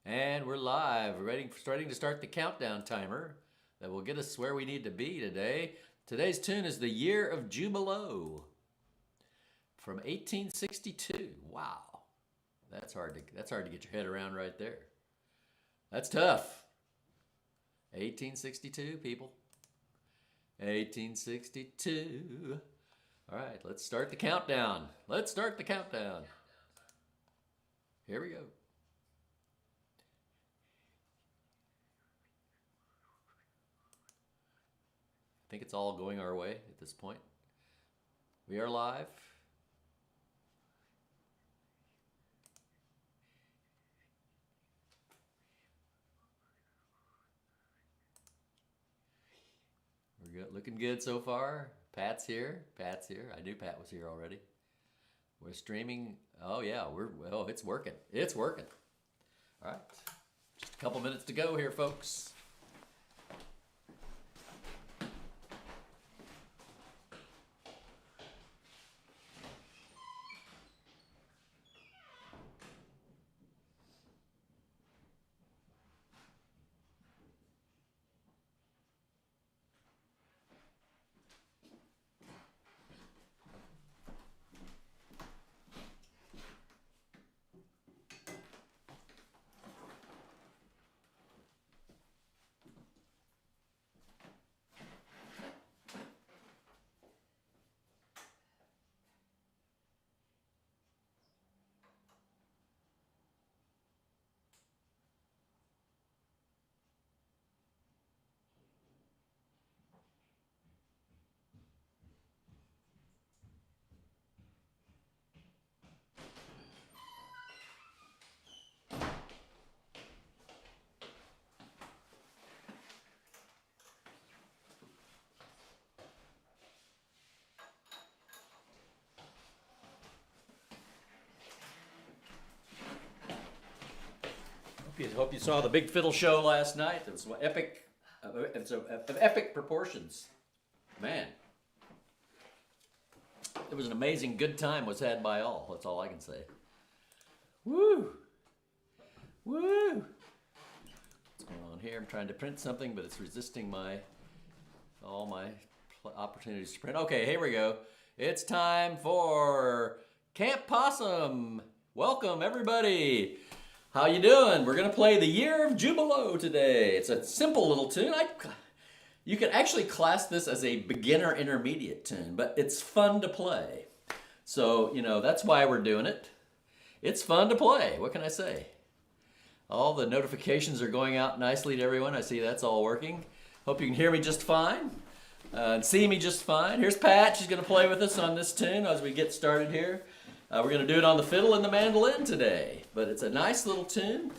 And we're live. We're starting to start the countdown timer that will get us where we need to be today. Today's tune is The Year of Jubilo from 1862. Wow. That's hard to get your head around right there. That's tough. 1862, people. 1862. All right, let's start the countdown. Let's start the countdown. Here we go. I think it's all going our way at this point. We are live. We're good, looking good so far. Pat's here. Pat's here. I knew Pat was here already. We're streaming. Oh yeah, it's working. It's working. All right. Just a couple minutes to go here, folks. Hope you saw the Big Fiddle show last night. It was epic. It's of epic proportions. Man, it was an amazing good time was had by all. That's all I can say. Woo! Woo! What's going on here? I'm trying to print something, but it's resisting all my opportunities to print. Okay, here we go. It's time for Camp Possum. Welcome, everybody. How you doing? We're gonna play The Year of Jubilo today. It's a simple little tune. You could actually class this as a beginner intermediate tune, but it's fun to play. So, that's why we're doing it. It's fun to play. What can I say? All the notifications are going out nicely to everyone. I see that's all working. Hope you can hear me just fine and see me just fine. Here's Pat. She's gonna play with us on this tune as we get started here. We're going to do it on the fiddle and the mandolin today, but it's a nice little tune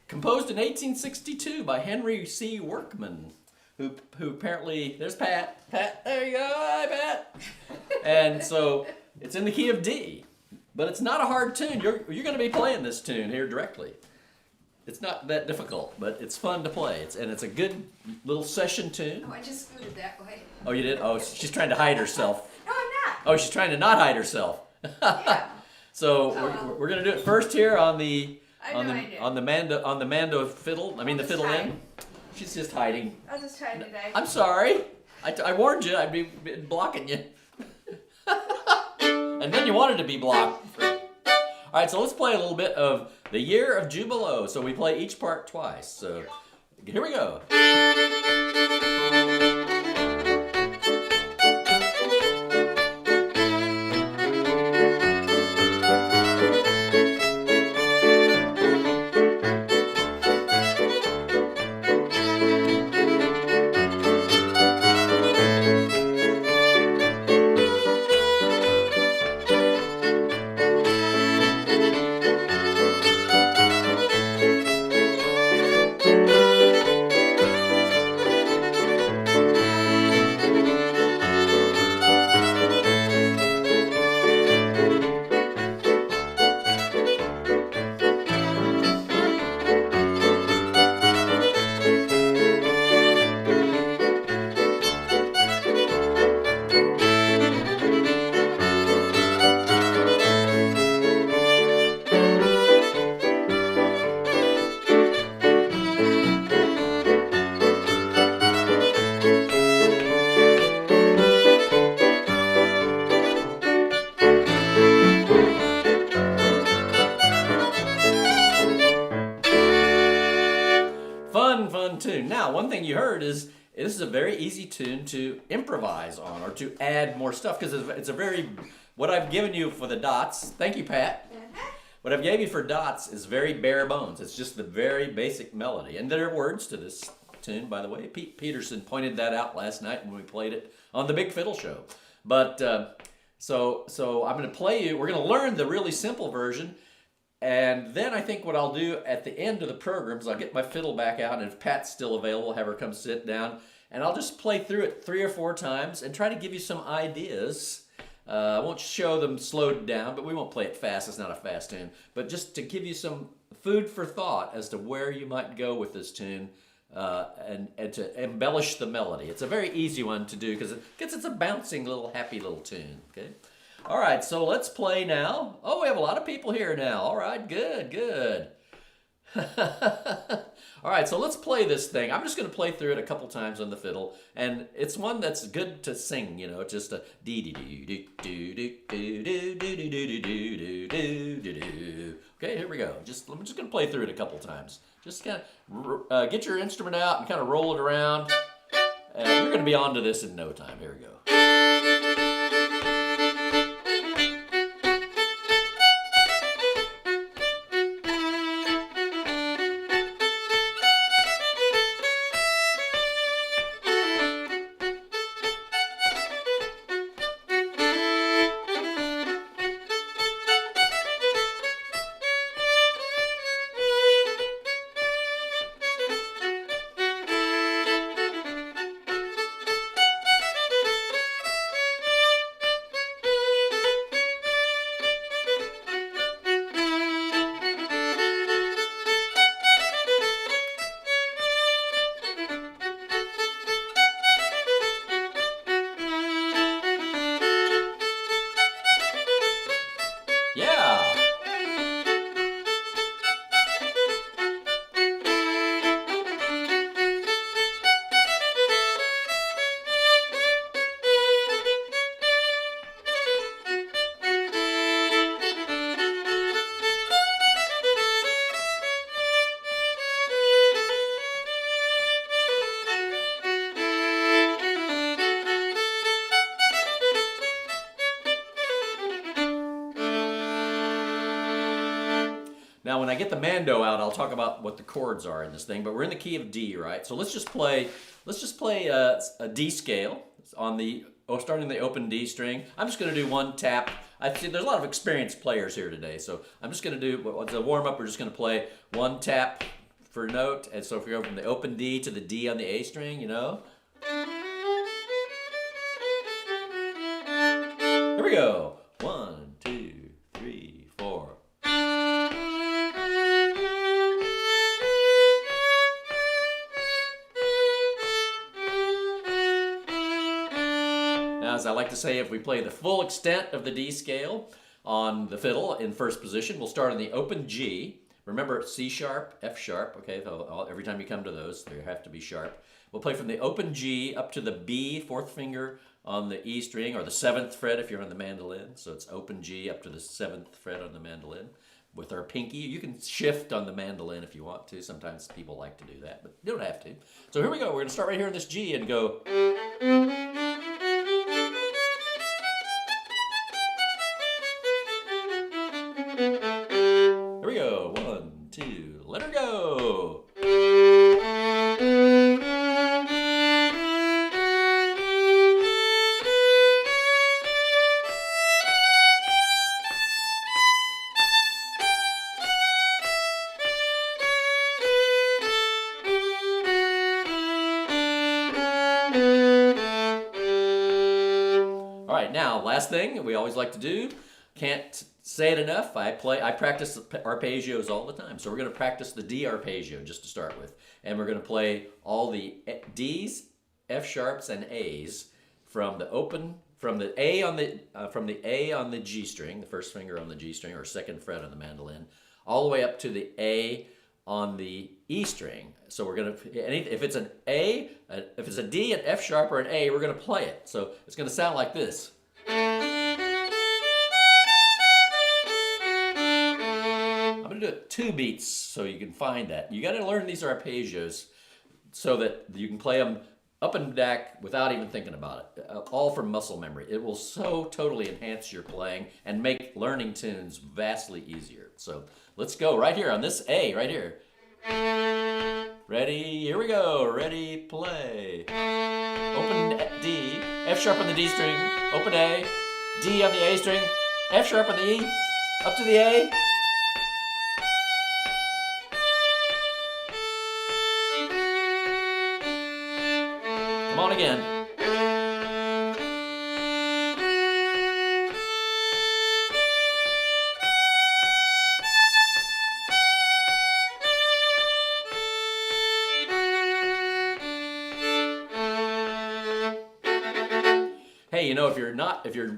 composed in 1862 by Henry C. Workman, who apparently, there's Pat. Pat, there you go. Hi, Pat. And so it's in the key of D, but it's not a hard tune. You're going to be playing this tune here directly. It's not that difficult, but it's fun to play. It's a good little session tune. Oh, I just scooted that way. Oh, you did? Oh, she's trying to hide herself. No, I'm not. Oh, she's trying to not hide herself. Yeah. So we're gonna do it first here on the mando fiddle. I mean the fiddle end. She's just hiding. I'll just try today. I'm sorry. I warned you. I'd be blocking you. And then you wanted to be blocked. All right. So let's play a little bit of The Year of Jubilo. So we play each part twice. So here we go. is this is a very easy tune to improvise on or to add more stuff because it's a very, what I've given you for the dots, thank you, Pat. What I've gave you for dots is very bare bones. It's just the very basic melody. And there are words to this tune, by the way. Pete Peterson pointed that out last night when we played it on the Big Fiddle Show. But so I'm going to play you, we're going to learn the really simple version. And then I think what I'll do at the end of the program is I'll get my fiddle back out, and if Pat's still available, have her come sit down. And I'll just play through it 3 or 4 times and try to give you some ideas. I won't show them slowed down, but we won't play it fast. It's not a fast tune. But just to give you some food for thought as to where you might go with this tune and to embellish the melody. It's a very easy one to do because it's a bouncing little happy little tune. Okay. All right, so let's play now. Oh, we have a lot of people here now. All right, good. All right, so let's play this thing. I'm just going to play through it a couple times on the fiddle, and it's one that's good to sing. You know, it's just a dee dee doo doo doo doo doo doo doo doo doo doo doo doo. Okay, here we go. I'm just going to play through it a couple times. Just kind of get your instrument out and kind of roll it around. And you're going to be onto this in no time. Here we go. Yeah. Now, when I get the mando out, I'll talk about what the chords are in this thing. But we're in the key of D, right? So let's just play a D scale on the starting the open D string. I'm just going to do one tap. I see there's a lot of experienced players here today, so I'm just going to do as a warm up. We're just going to play one tap for note, and so if we go from the open D to the D on the A string, you know. Here we go. 1, 2, 3, 4. Now, as I like to say, if we play the full extent of the D scale on the fiddle in first position, we'll start on the open G. Remember, C sharp, F sharp, okay? So every time you come to those, they have to be sharp. We'll play from the open G up to the B, fourth finger on the E string, or the 7th fret if you're on the mandolin. So it's open G up to the 7th fret on the mandolin. With our pinky, you can shift on the mandolin if you want to. Sometimes people like to do that, but you don't have to. So here we go. We're going to start right here in this G and go. Here we go. 1, 2, let her go. All right, now last thing we always like to do, can't say it enough. I practice arpeggios all the time. So we're going to practice the D arpeggio just to start with, and we're going to play all the D's, F sharps, and A's from the A on the G string, the first finger on the G string or 2nd fret on the mandolin, all the way up to the A on the E string. So we're going to, if it's an A, if it's a D, an F sharp, or an A, we're going to play it. So it's going to sound like this. I'm going to do it 2 beats so you can find that. You got to learn these arpeggios so that you can play them up and back without even thinking about it. All from muscle memory. It will so totally enhance your playing and make learning tunes vastly easier. So let's go right here on this A right here. Ready, here we go. Ready, play. Open D, F sharp on the D string, open A, D on the A string, F sharp on the E, up to the A. Come on again. Hey, you know, if you're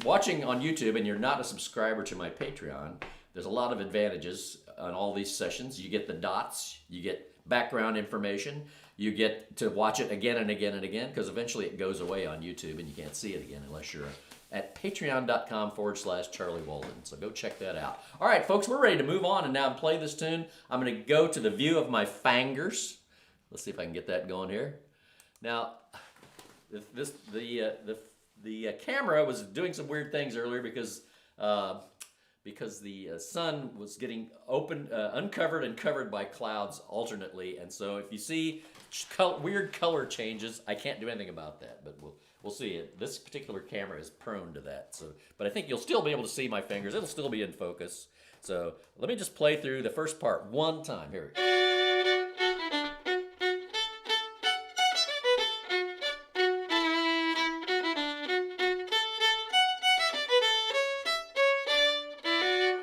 watching on YouTube and you're not a subscriber to my Patreon, there's a lot of advantages on all these sessions. You get the dots, you get background information, you get to watch it again and again and again, because eventually it goes away on YouTube and you can't see it again unless you're at patreon.com/Charlie Walden. So go check that out. All right, folks, we're ready to move on and now play this tune. I'm going to go to the view of my fingers. Let's see if I can get that going here. Now, the camera was doing some weird things earlier because the sun was getting uncovered and covered by clouds alternately, and so if you see weird color changes, I can't do anything about that. But we'll see it. This particular camera is prone to that. So, but I think you'll still be able to see my fingers. It'll still be in focus. So let me just play through the first part one time. Here.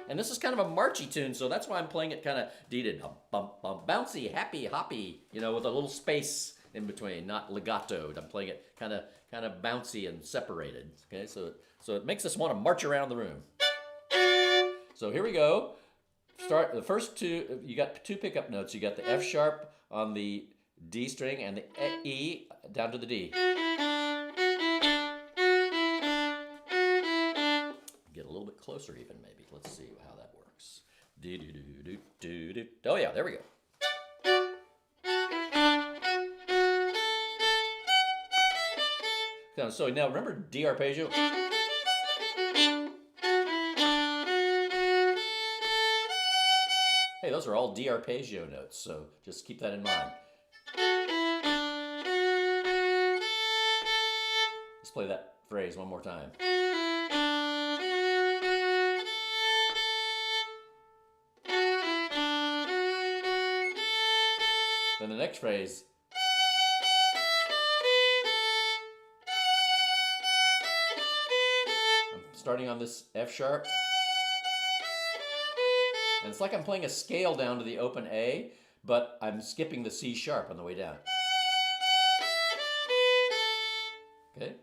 And this is kind of a marchy tune, so that's why I'm playing it kind of bouncy, happy, hoppy, you know, with a little space in between, not legatoed. I'm playing it kind of bouncy and separated. Okay, so it makes us want to march around the room. So here we go. Start the first two. You got two pickup notes. You got the F sharp on the D string and the E down to the D. Get a little bit closer even, maybe. Let's see how that works. Oh yeah, there we go. So now remember D arpeggio? Hey, those are all D arpeggio notes, so just keep that in mind. Let's play that phrase one more time. Then the next phrase. I'm starting on this F sharp. And it's like I'm playing a scale down to the open A, but I'm skipping the C sharp on the way down. Okay?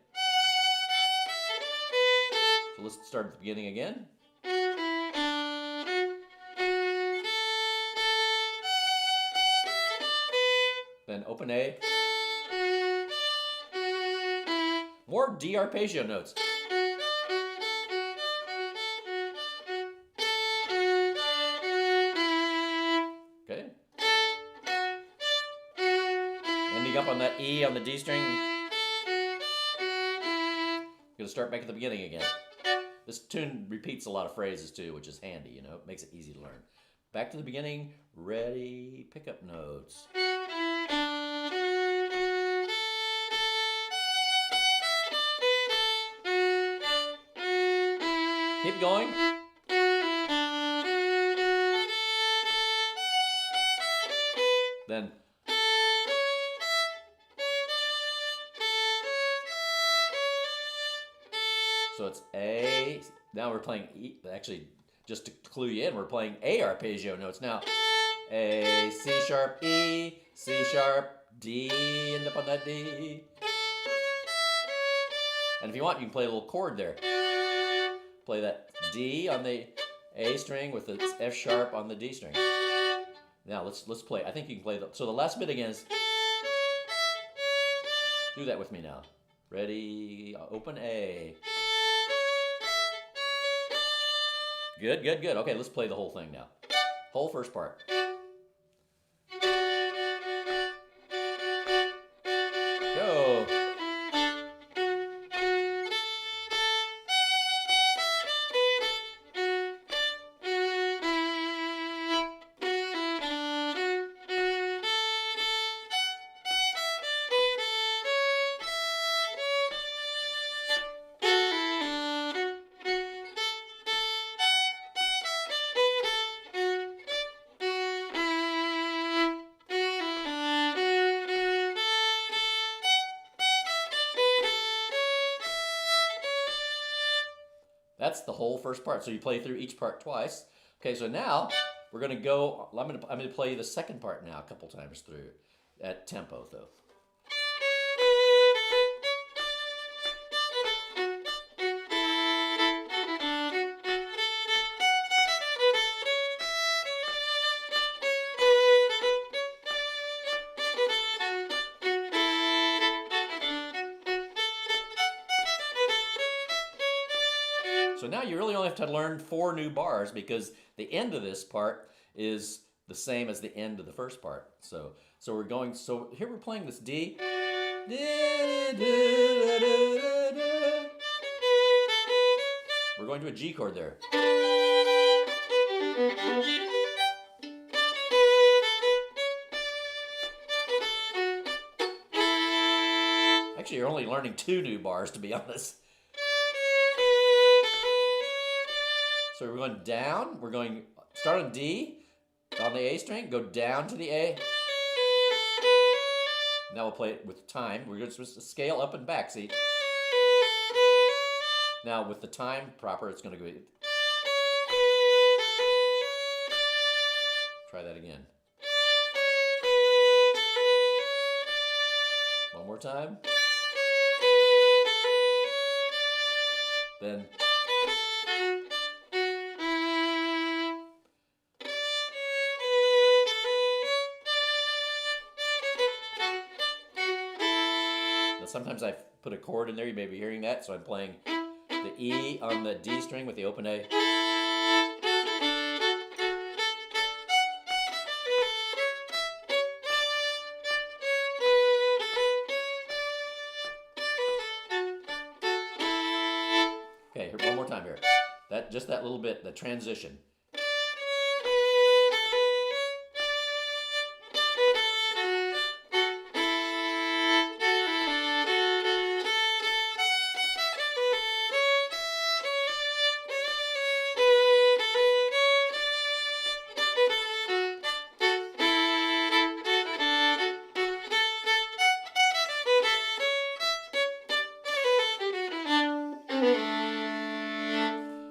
So let's start at the beginning again. Then open A. More D arpeggio notes. Okay. Ending up on that E on the D string. Gonna start back at the beginning again. This tune repeats a lot of phrases too, which is handy, you know, it makes it easy to learn. Back to the beginning, ready, pickup notes. Keep going. Then so it's A. Now we're playing E. Actually, just to clue you in, we're playing A arpeggio notes now. A, C sharp, E, C sharp, D, end up on that D. And if you want, you can play a little chord there. Play that D on the A string with the F sharp on the D string. Now let's play. I think you can play so the last bit again is. Do that with me now. Ready? Open A. Good, good, good. Okay, let's play the whole thing now. Whole first part. That's the whole first part. So you play through each part twice. Okay, so now we're gonna go. I'm gonna play the second part now a couple times through, at tempo though. So now you really only have to learn 4 new bars because the end of this part is the same as the end of the first part. So we're going. So here we're playing this D. We're going to a G chord there. Actually, you're only learning 2 new bars, to be honest. So we're going down, we're going, start on D, on the A string, go down to the A. Now we'll play it with time. We're just supposed to scale up and back, see? Now with the time proper, it's going to go. Try that again. One more time. Then. Sometimes I put a chord in there, you may be hearing that, so I'm playing the E on the D string with the open A. Okay, one more time here. Just that little bit, the transition.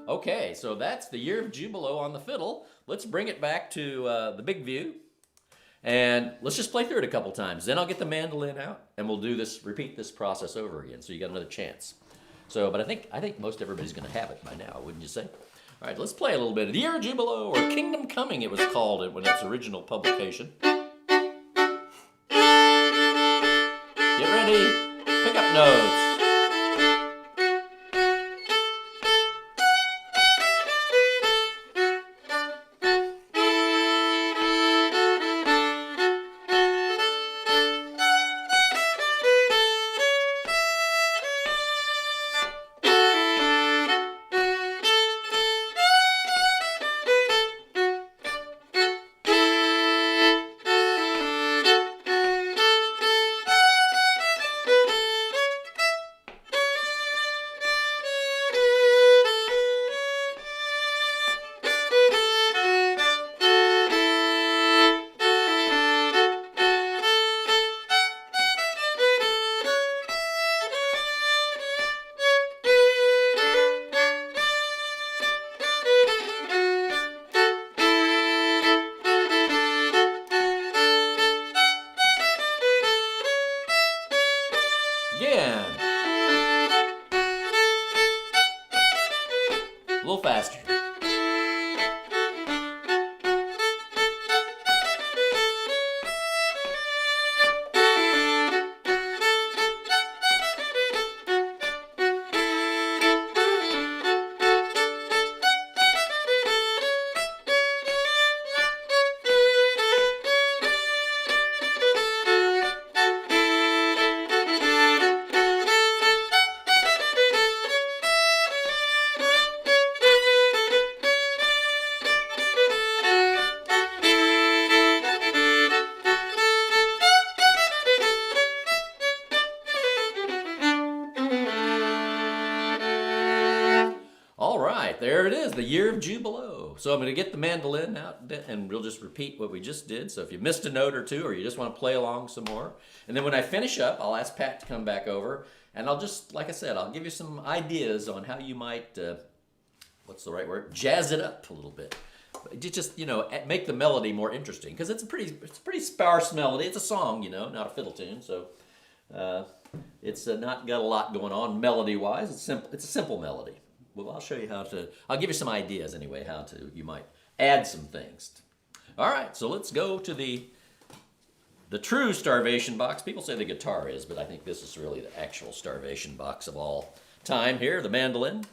Okay, so that's the Year of Jubilo on the fiddle. Let's bring it back to the big view. And let's just play through it a couple times. Then I'll get the mandolin out and we'll do this, repeat this process over again. So you got another chance. So, but I think most everybody's gonna have it by now, wouldn't you say? All right, let's play a little bit of the Year of Jubilo, or Kingdom Coming it was called when its original publication. Get ready, pick up notes. Again. A little faster. All right, there it is, the Year of Jubilo. So I'm going to get the mandolin out and we'll just repeat what we just did. So if you missed a note or two or you just want to play along some more. And then when I finish up, I'll ask Pat to come back over and I'll just, like I said, I'll give you some ideas on how you might what's the right word? Jazz it up a little bit. Just make the melody more interesting because it's a pretty sparse melody. It's a song, not a fiddle tune. So it's not got a lot going on melody wise. It's simple. It's a simple melody. Well, I'll show you how to. I'll give you some ideas anyway. How to you might add some things. All right. So let's go to the true starvation box. People say the guitar is, but I think this is really the actual starvation box of all time. Here, the mandolin.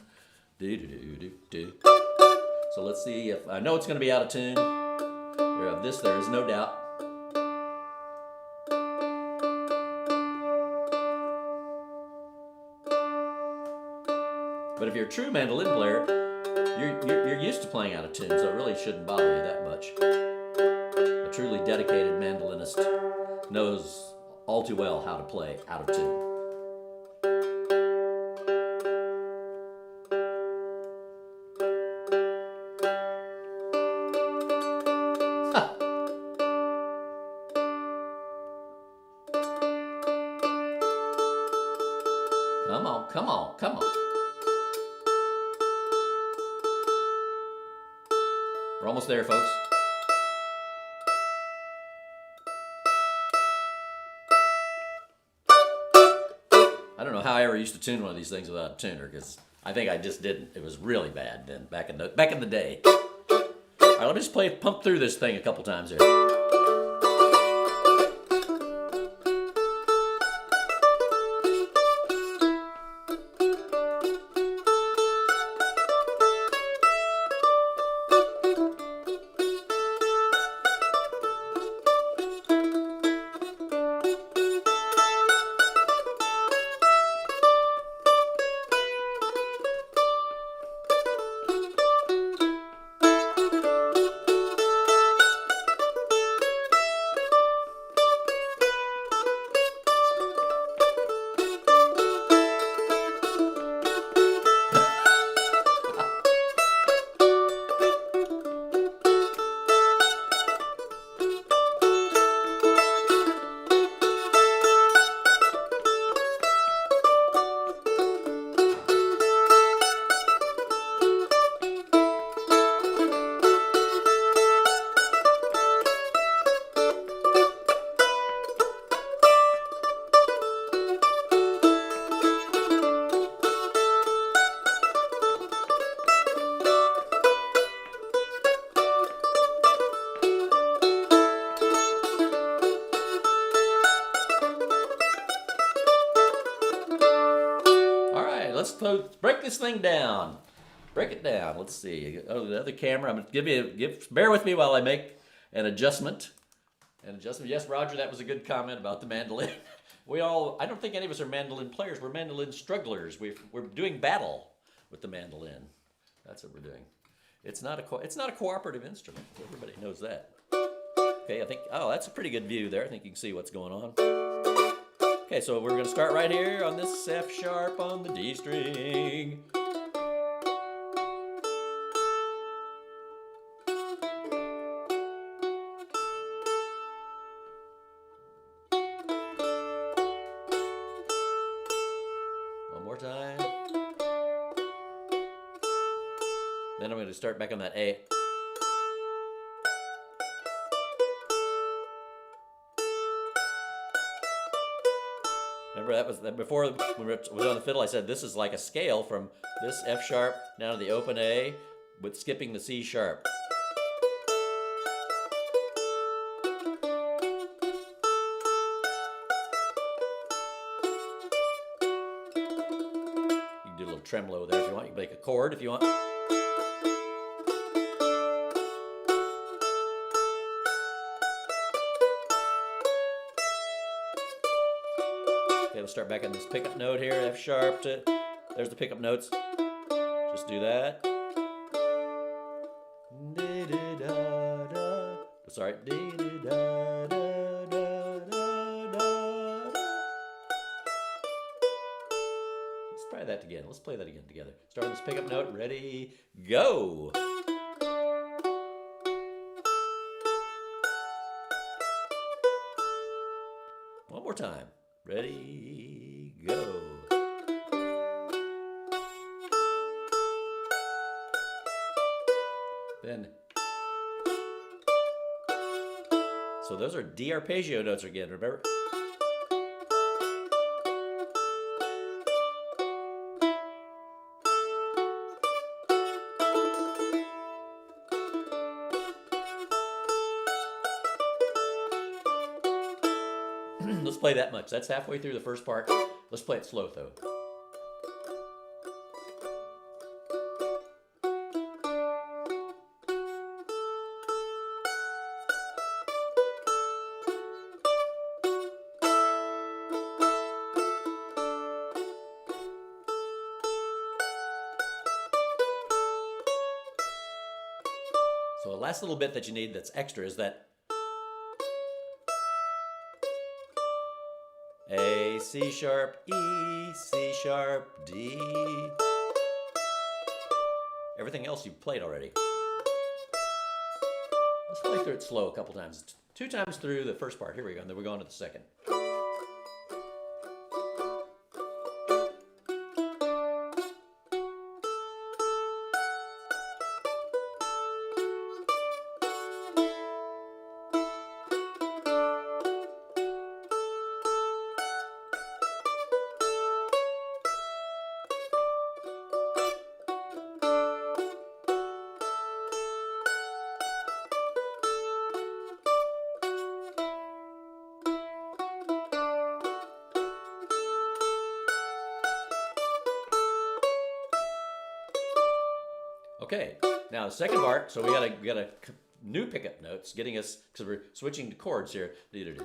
Do do do do do. So let's see if I know it's going to be out of tune. Of this, there is no doubt. But if you're a true mandolin player, you're used to playing out of tune, so it really shouldn't bother you that much. A truly dedicated mandolinist knows all too well how to play out of tune. Come on, come on, come on. We're almost there, folks. I don't know how I ever used to tune one of these things without a tuner, because I think I just didn't. It was really bad then, back in the day. All right, let me just pump through this thing a couple times here. Let's break this thing down. Break it down. Let's see. Oh, the other camera. I'm gonna bear with me while I make an adjustment. Yes, Roger, that was a good comment about the mandolin. I don't think any of us are mandolin players. We're mandolin strugglers. We're doing battle with the mandolin. That's what we're doing. It's not a cooperative instrument. Everybody knows that. Okay, that's a pretty good view there. I think you can see what's going on. Okay, so we're going to start right here on this F sharp on the D string. One more time. Then I'm going to start back on that A. Remember that was before we was on the fiddle. I said this is like a scale from this F sharp down to the open A, with skipping the C sharp. You can do a little tremolo there if you want. You can make a chord if you want. Okay, we'll start back on this pickup note here, F sharp. There's the pickup notes. Just do that. Sorry. Let's try that again. Let's play that again together. Start on this pickup note. Ready, go. One more time. Ready, go. Then, so those are D arpeggio notes again, remember? Let's play that much. That's halfway through the first part. Let's play it slow though. So the last little bit that you need that's extra is that A, C sharp, E, C sharp, D. Everything else you've played already. Let's play through it slow a couple times. 2 times through the first part. Here we go. And then we're going to the second. Okay, now the second part, so we got a new pickup notes getting us, because we're switching to chords here. The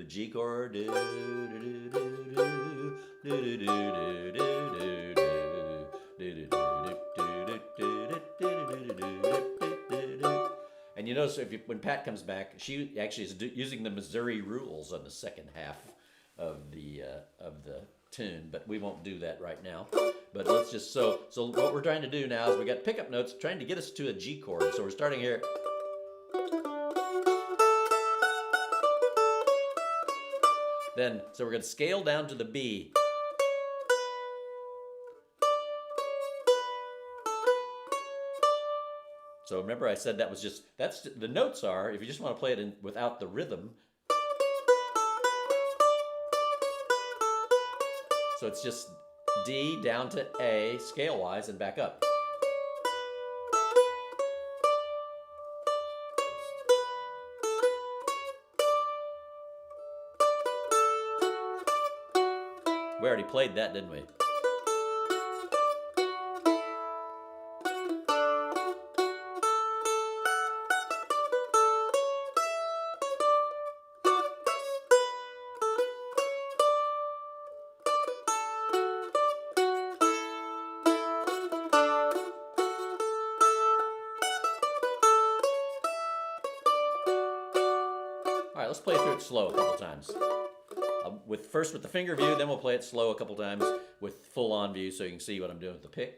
G chord. And you notice when Pat comes back, she actually is using the Missouri rules on the second half of the tune, but we won't do that right now. But let's just so what we're trying to do now is we got pickup notes trying to get us to a G chord. So we're starting here. Then so we're going to scale down to the B. So remember I said that was just, that's the notes are, if you just want to play it without the rhythm. So it's just D down to A scale-wise and back up. We already played that, didn't we? All right, let's play through it slow a couple times. First with the finger view, then we'll play it slow a couple times with full-on view so you can see what I'm doing with the pick,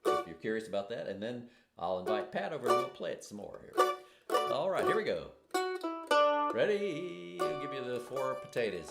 if you're curious about that. And then I'll invite Pat over and we'll play it some more here. All right, here we go. Ready? I'll give you the 4 potatoes.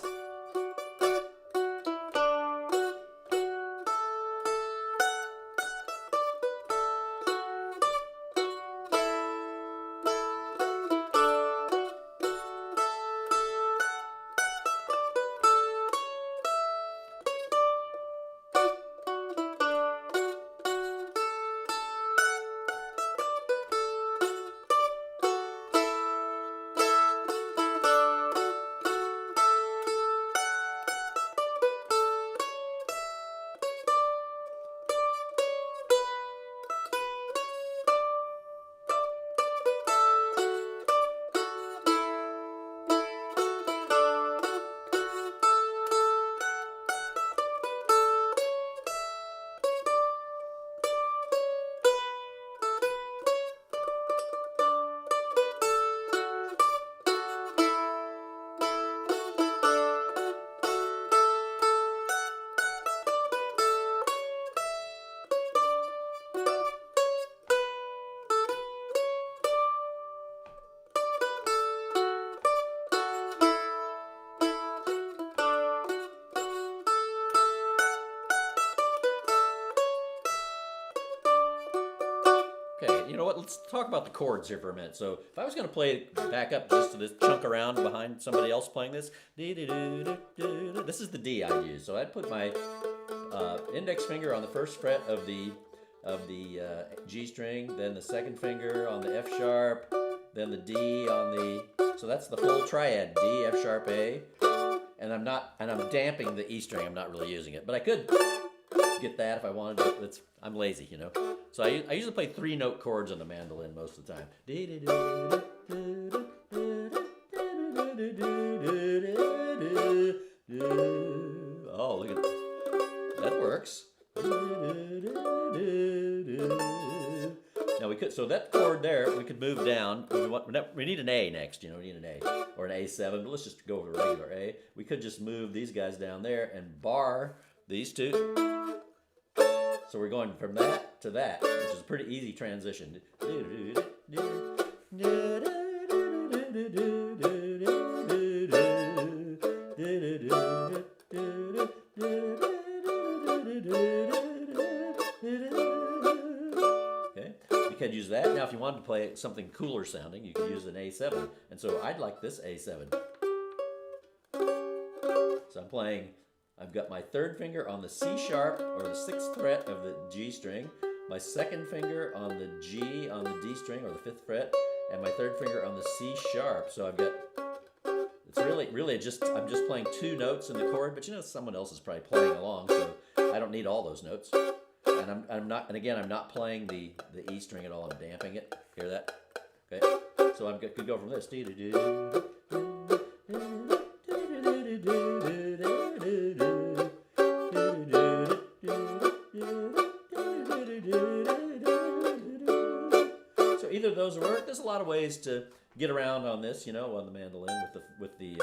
let's talk about the chords here for a minute. So if I was going to play it back up just to this chunk around behind somebody else playing this, this is the D I'd use. So I'd put my index finger on the first fret of the G string, then the second finger on the F sharp, then the D on the, so that's the full triad, D, F sharp, A, and I'm damping the E string. I'm not really using it, but I could get that if I wanted to. I'm lazy, you know. So I usually play 3-note chords on the mandolin most of the time. Oh, look at that works. Now we could, so that chord there, we could move down. We need an A next, you know, we need an A or an A7, but let's just go with a regular A. We could just move these guys down there and bar these two. So we're going from that to that, which is a pretty easy transition. Okay, you could use that. Now if you wanted to play something cooler sounding, you could use an A7. And so I'd like this A7. So I'm playing, I've got my third finger on the C sharp or the 6th fret of the G string, my second finger on the G on the D string or the 5th fret, and my third finger on the C sharp. So I've got, it's really just, I'm just playing 2 notes in the chord, but you know someone else is probably playing along, so I don't need all those notes. And I'm not playing the E string at all. I'm damping it. Hear that? Okay. So I could go from this. So either of those work. There's a lot of ways to get around on this, you know, on the mandolin with the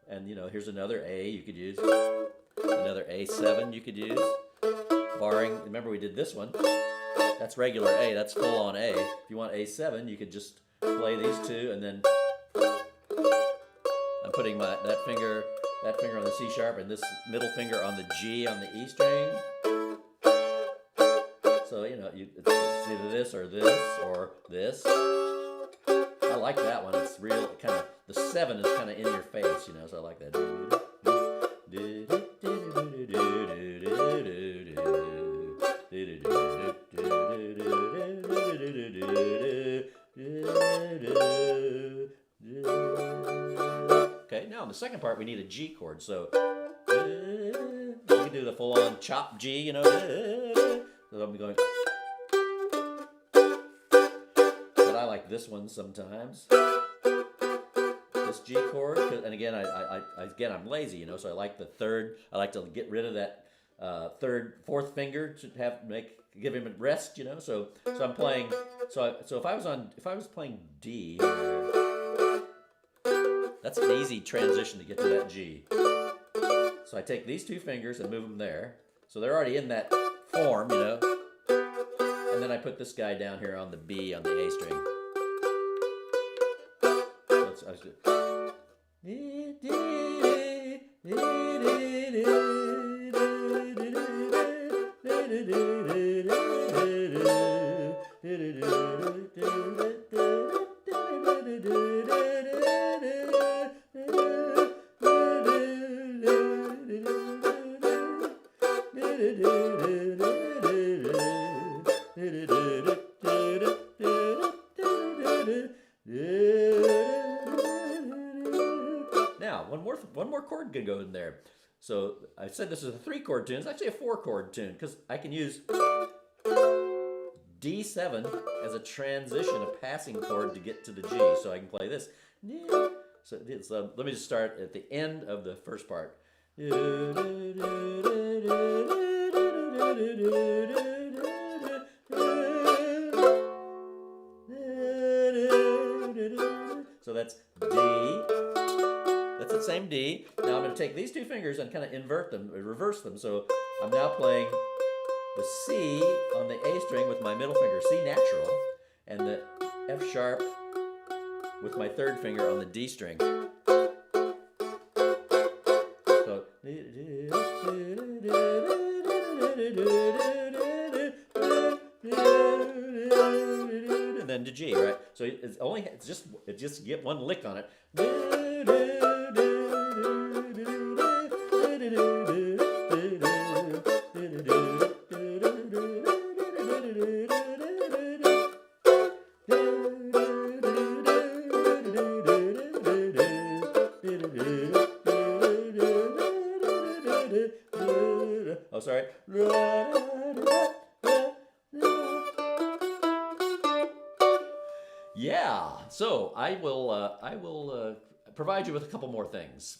and you know, here's another A you could use, another A7 you could use, barring. Remember we did this one. That's regular A. That's full on A. If you want A7, you could just play these two, and then I'm putting that finger on the C sharp and this middle finger on the G on the E string. So you know, it's either this or this or this. I like that one. It's real kind of, the 7 is kind of in your face, you know. So I like that. Okay, now in the second part we need a G chord. So you can do the full-on chop G, you know. So I'm going. But I like this one sometimes. This G chord, and again, I'm lazy, you know. So I like the third. I like to get rid of that fourth finger to give him a rest, you know. So I'm playing. So if I was playing D, that's an easy transition to get to that G. So I take these 2 fingers and move them there. So they're already in that form, you know. And then I put this guy down here on the B on the A string. So I was good. Now, one more chord could go in there. So I said this is a 3-chord tune. It's actually a 4-chord tune because I can use D7 as a transition, a passing chord to get to the G. So I can play this. So let me just start at the end of the first part. So that's D. That's the same D. Now I'm going to take these 2 fingers and kind of invert them, reverse them. So I'm now playing the C on the A string with my middle finger, C natural, and the F sharp with my third finger on the D string. So then to G, right? So it's just get one lick on it. Oh, sorry. Yeah, so I will provide you with a couple more things.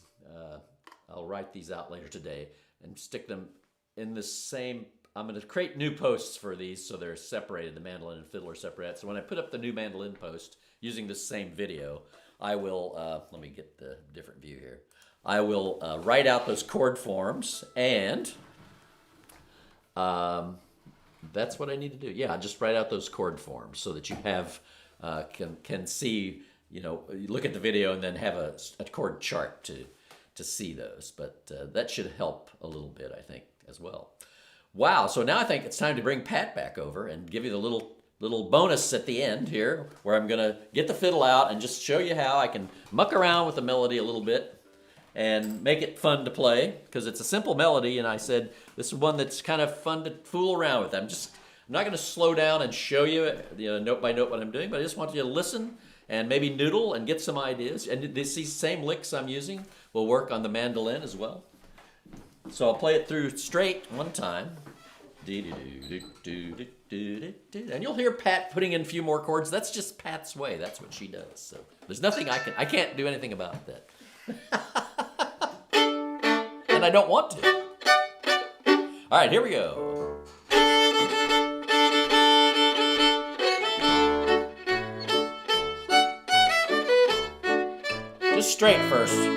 I'll write these out later today and stick them in the same. I'm going to create new posts for these so they're separated. The mandolin and fiddle are separated. So when I put up the new mandolin post using this same video, I will, let me get the different view here. I will write out those chord forms, and that's what I need to do. Yeah, just write out those chord forms so that you have can see, you look at the video and then have a chord chart to see those. But that should help a little bit, I think, as well. Wow, so now I think it's time to bring Pat back over and give you the little bonus at the end here, where I'm gonna get the fiddle out and just show you how I can muck around with the melody a little bit and make it fun to play, because it's a simple melody, and I said this is one that's kind of fun to fool around with. I'm not going to slow down and show you, note by note what I'm doing, but I just want you to listen and maybe noodle and get some ideas. And these same licks I'm using will work on the mandolin as well. So I'll play it through straight one time. And you'll hear Pat putting in a few more chords. That's just Pat's way. That's what she does. So there's nothing I can't do anything about that. And I don't want to. All right, here we go. Just straight first.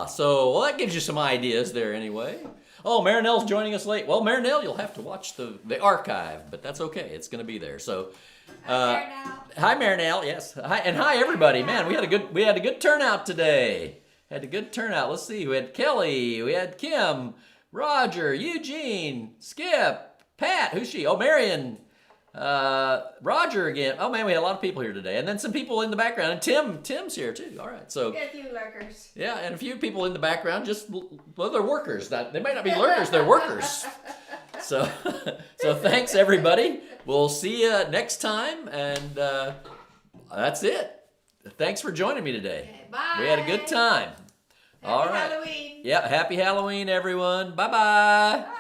So, well, that gives you some ideas there anyway. Oh, Marinelle's joining us late. Well, Marinelle, you'll have to watch the archive, but that's okay. It's going to be there. So, hi, Marinelle. Yes. Hi, and hi, everybody. Man, we had a good turnout today. Had a good turnout. Let's see. We had Kelly. We had Kim, Roger, Eugene, Skip, Pat. Who's she? Oh, Marion. Roger again. Oh man, we had a lot of people here today, and then some people in the background. And Tim's here too. All right, so Got a few lurkers. yeah, and a few people in the background. Well, they're workers. They may not be lurkers. They're workers. So thanks everybody. We'll see you next time, and that's it. Thanks for joining me today. Okay, bye. We had a good time. Happy All right. Halloween. Yeah, happy Halloween, everyone. Bye-bye. Bye.